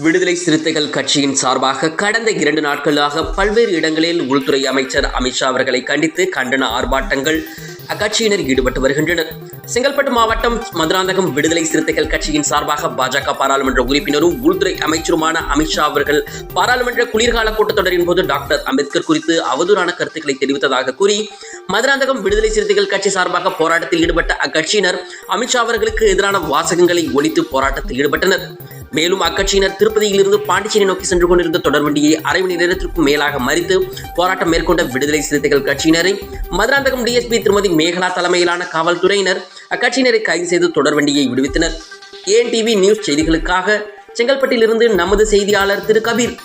விடுதலை சிறுத்தைகள் கட்சியின் சார்பாக கடந்த 2 நாட்களாக பல்வேறு இடங்களில் உள்துறை அமைச்சர் அமித்ஷா அவர்களை கண்டித்து கண்டன ஆர்ப்பாட்டங்கள் அக்கட்சியினர் ஈடுபட்டு வருகின்றனர். செங்கல்பட்டு மாவட்டம் மதுராந்தகம் விடுதலை சிறுத்தைகள் கட்சியின் சார்பாக பாஜக பாராளுமன்ற உறுப்பினரும் உள்துறை அமைச்சருமான அமித்ஷா அவர்கள் பாராளுமன்ற குளிர்கால கூட்டத்தொடரின் போது டாக்டர் அம்பேத்கர் குறித்து அவதூறான கருத்துக்களை தெரிவித்ததாக கூறி மதுராந்தகம் விடுதலை சிறுத்தைகள் கட்சி சார்பாக போராட்டத்தில் ஈடுபட்ட அக்கட்சியினர் அமித்ஷா அவர்களுக்கு எதிரான வாசகங்களை ஒலித்து போராட்டத்தில் ஈடுபட்டனர். மேலும் அக்கட்சியினர் திருப்பதியில் இருந்து பாண்டிச்சேரி நோக்கி சென்று கொண்டிருந்த தொடர்வண்டியை அரை மணி நேரத்திற்கும் மேலாக மறித்து போராட்டம் மேற்கொண்ட விடுதலை சிறுத்தைகள் கட்சியினரை மதுராந்தகம் டிஎஸ்பி திருமதி மேகலா தலைமையிலான காவல்துறையினர் அக்கட்சியினரை கைது செய்து தொடர்வண்டியை விடுவித்தனர். ANTV நியூஸ் செய்திகளுக்காக செங்கல்பட்டிலிருந்து நமது செய்தியாளர் திரு கபீர்.